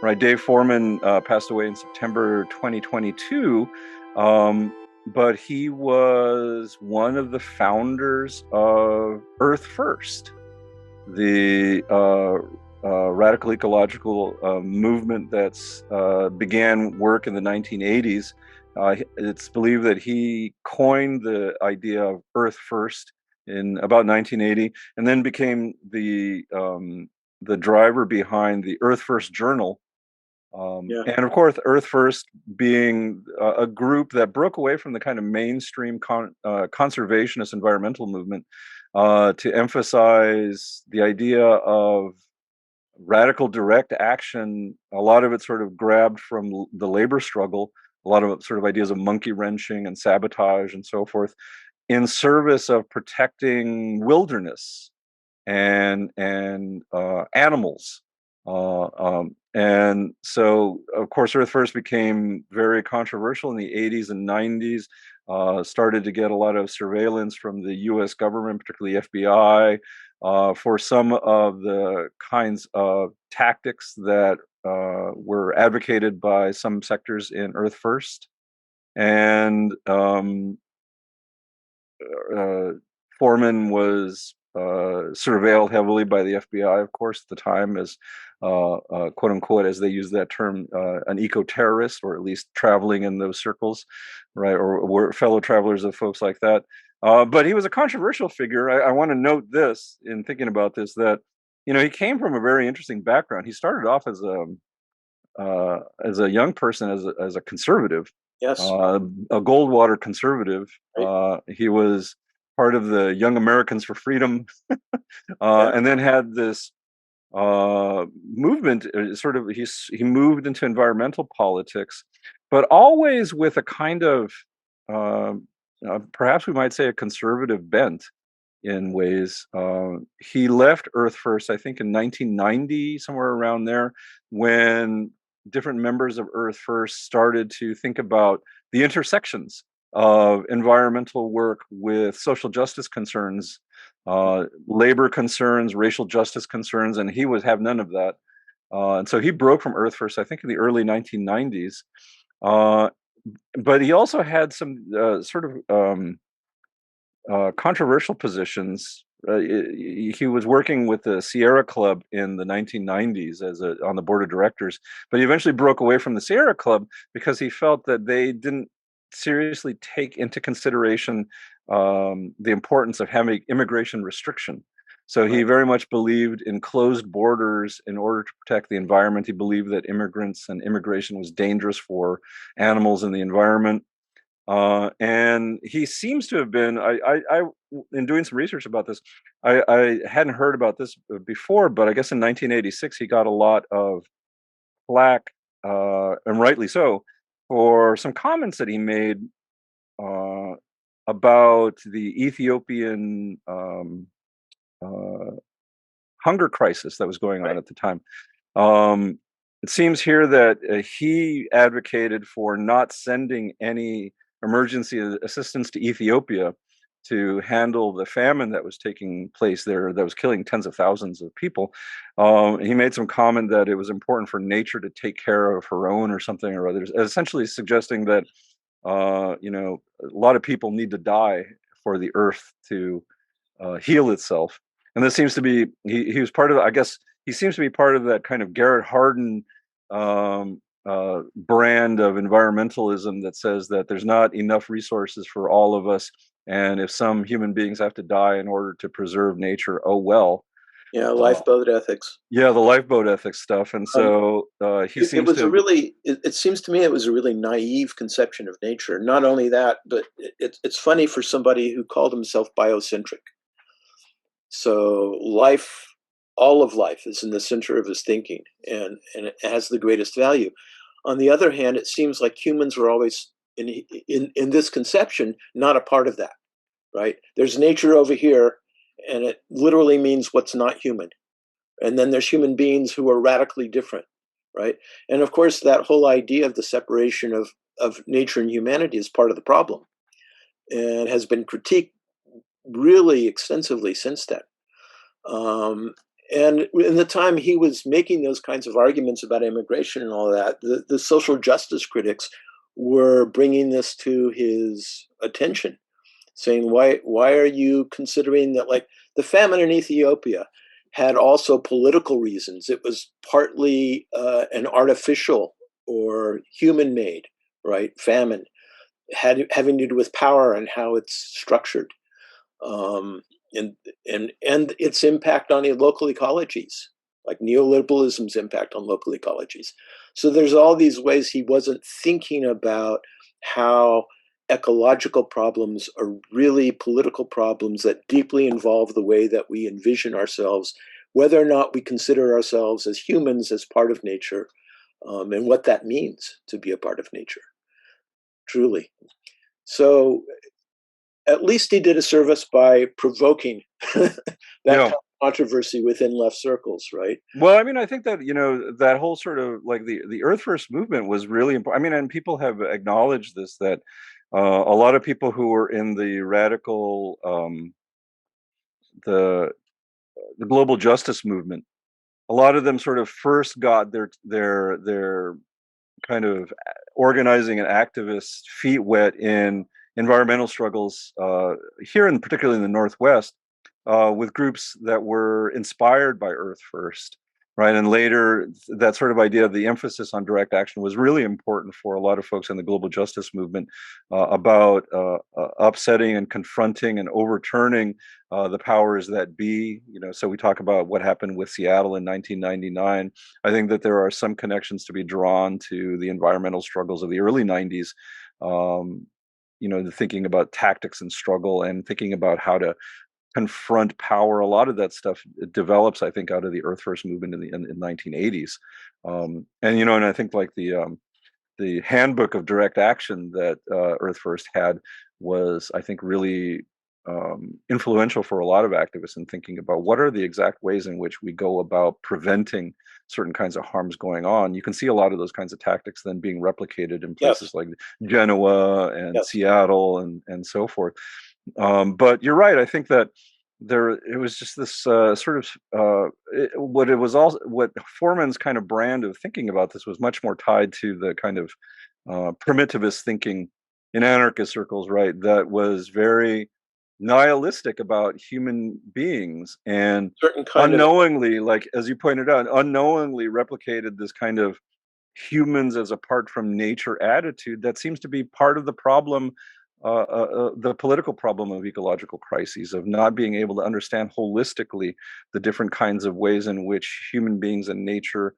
right? Dave Forman passed away in September 2022, but he was one of the founders of Earth First, the radical ecological movement that's began work in the 1980s. It's believed that he coined the idea of Earth First in about 1980, and then became the driver behind the Earth First Journal. Yeah. And of course, Earth First being a group that broke away from the kind of mainstream conservationist environmental movement to emphasize the idea of radical direct action. A lot of it sort of grabbed from the labor struggle, a lot of it sort of ideas of monkey wrenching and sabotage and so forth, in service of protecting wilderness and animals. And so, of course, Earth First became very controversial in the 80s and 90s, started to get a lot of surveillance from the US government, particularly FBI, for some of the kinds of tactics that were advocated by some sectors in Earth First. And Foreman was surveilled heavily by the FBI, of course, at the time, as quote unquote, as they use that term, an eco-terrorist, or at least traveling in those circles, right, or were fellow travelers of folks like that. But he was a controversial figure. I want to note this in thinking about this, that he came from a very interesting background. He started off as a young person, as a conservative, Yes. a Goldwater conservative. Right. He was part of the Young Americans for Freedom, Yeah. and then had this movement. Sort of, he moved into environmental politics, but always with a kind of perhaps we might say a conservative bent in ways. He left Earth First, I think, in 1990, somewhere around there, when different members of Earth First started to think about the intersections of environmental work with social justice concerns, labor concerns, racial justice concerns, and he would have none of that. And so he broke from Earth First, I think, in the early 1990s. But he also had some sort of controversial positions. He was working with the Sierra Club in the 1990s on the board of directors, but he eventually broke away from the Sierra Club because he felt that they didn't seriously take into consideration the importance of having immigration restriction. So he Right. very much believed in closed borders in order to protect the environment. He believed that immigrants and immigration was dangerous for animals and the environment. And he seems to have been, in doing some research about this, I hadn't heard about this before, but I guess in 1986 he got a lot of flack, and rightly so, for some comments that he made about the Ethiopian hunger crisis that was going on Right. at the time. It seems here that he advocated for not sending any emergency assistance to Ethiopia to handle the famine that was taking place there, that was killing tens of thousands of people. He made some comment that it was important for nature to take care of her own, or something or others, essentially suggesting that a lot of people need to die for the earth to heal itself. And this seems to be, he was part of, I guess, he seems to be part of that kind of Garrett Hardin brand of environmentalism that says that there's not enough resources for all of us, and if some human beings have to die in order to preserve nature, oh well. Yeah. Uh, Lifeboat ethics. yeah, the lifeboat ethics stuff. And Um, so he it seems was a to, really. It seems to me it was a really naive conception of nature. Not only that, but it's funny for somebody who called himself biocentric. So life, all of life, is in the center of his thinking, and it has the greatest value. On the other hand, it seems like humans are always in this conception not a part of that. Right? There's nature over here, and it literally means what's not human. And then there's human beings who are radically different, right? And of course, that whole idea of the separation of nature and humanity is part of the problem, and has been critiqued really extensively since then. Um, And in the time he was making those kinds of arguments about immigration and all that, the social justice critics were bringing this to his attention, saying, why are you considering that, like, the famine in Ethiopia had also political reasons. It was partly an artificial or human made, right, famine, having to do with power and how it's structured, um, and and its impact on local ecologies, like neoliberalism's impact on local ecologies. So there's all these ways he wasn't thinking about how ecological problems are really political problems that deeply involve the way that we envision ourselves, whether or not we consider ourselves as humans as part of nature, and what that means to be a part of nature, truly. So at least he did a service by provoking that kind Yeah. of controversy within left circles, right? Well, I mean, I think that, that whole sort of like the Earth First movement was really important. I mean, and people have acknowledged this, that a lot of people who were in the radical, the the global justice movement, a lot of them sort of first got their kind of organizing and activist feet wet in environmental struggles, here, in particularly in the Northwest, with groups that were inspired by Earth First, right? And later, that sort of idea of the emphasis on direct action was really important for a lot of folks in the global justice movement, about upsetting and confronting and overturning the powers that be. So we talk about what happened with Seattle in 1999. I think that there are some connections to be drawn to the environmental struggles of the early 90s. Um, thinking about tactics and struggle, and thinking about how to confront power. A lot of that stuff develops, I think, out of the Earth First movement in 1980s. And I think like the handbook of direct action that Earth First had was, I think, really influential for a lot of activists in thinking about what are the exact ways in which we go about preventing certain kinds of harms going on. You can see a lot of those kinds of tactics then being replicated in places Yes, like Genoa and yes, Seattle and so forth. But you're right. I think that it was just this sort of what it was also what Foreman's kind of brand of thinking about this was much more tied to the kind of primitivist thinking in anarchist circles, right? That was very nihilistic about human beings, and certain kind of, unknowingly, like as you pointed out, unknowingly replicated this kind of humans as apart from nature attitude that seems to be part of the problem, the political problem of ecological crises, of not being able to understand holistically the different kinds of ways in which human beings and nature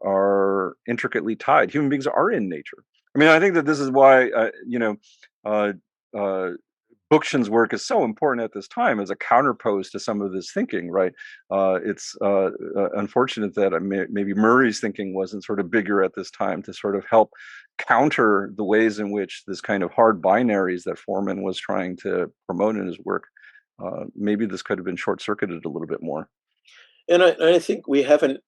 are intricately tied. Human beings are in nature. I mean, I think that this is why, uh, uh, Bookchin's work is so important at this time as a counterpose to some of this thinking, right? It's unfortunate that maybe Murray's thinking wasn't sort of bigger at this time to sort of help counter the ways in which this kind of hard binaries that Foreman was trying to promote in his work. Maybe this could have been short circuited a little bit more. and I think we haven't.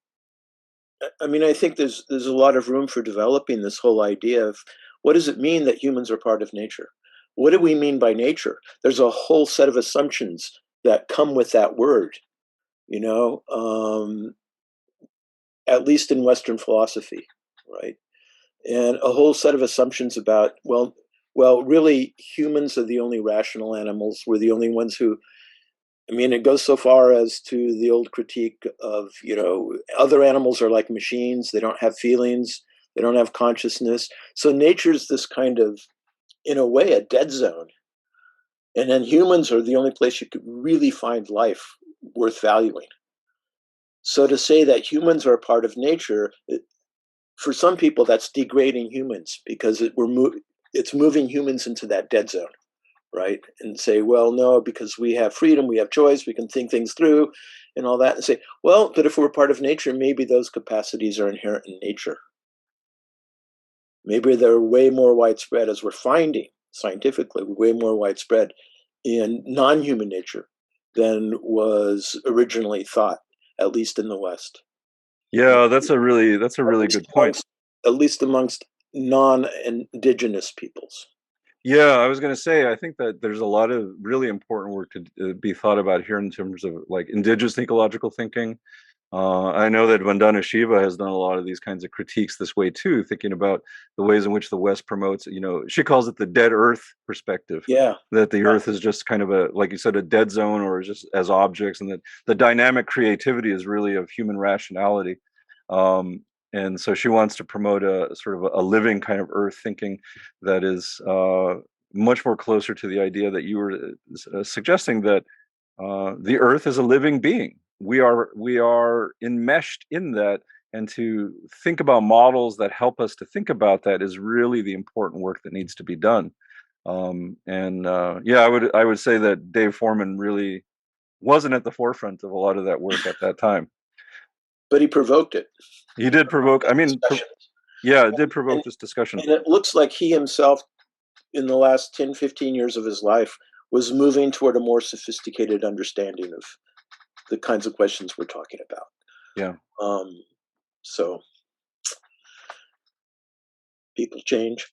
I mean, I think there's a lot of room for developing this whole idea of what does it mean that humans are part of nature? What do we mean by nature? There's a whole set of assumptions that come with that word, you know, at least in Western philosophy, right? And a whole set of assumptions about, well, really, humans are the only rational animals. We're the only ones who, I mean, it goes so far as to the old critique of, other animals are like machines. They don't have feelings. They don't have consciousness. So nature's this kind of, in a way, a dead zone. And then humans are the only place you could really find life worth valuing. So to say that humans are a part of nature, for some people, that's degrading humans because it's moving humans into that dead zone, right? And say, well, no, because we have freedom, we have choice, we can think things through and all that. And say, well, but if we're part of nature, maybe those capacities are inherent in nature. Maybe they're way more widespread, as we're finding scientifically, way more widespread in non human nature than was originally thought, at least in the West. Yeah, that's a At really least good point. amongst, at least amongst non-indigenous peoples. Yeah, I was going to say, I think that there's a lot of really important work to be thought about here in terms of like indigenous ecological thinking. I know that Vandana Shiva has done a lot of these kinds of critiques this way too, thinking about the ways in which the West promotes, she calls it the dead earth perspective, Yeah, that the earth is just kind of a, like you said, a dead zone or just as objects, and that the dynamic creativity is really of human rationality. Um, and so she wants to promote a sort of a living kind of earth thinking that is much more closer to the idea that you were suggesting, that the earth is a living being. We are enmeshed in that, and to think about models that help us to think about that is really the important work that needs to be done. And yeah, I would say that Dave Forman really wasn't at the forefront of a lot of that work at that time. but he provoked it. He He did provoked provoke. I that mean, discussion, yeah, it did and provoke this discussion. and it looks like he himself, in the last 10, 15 years of his life, was moving toward a more sophisticated understanding of the kinds of questions we're talking about. Yeah. Um, so people change.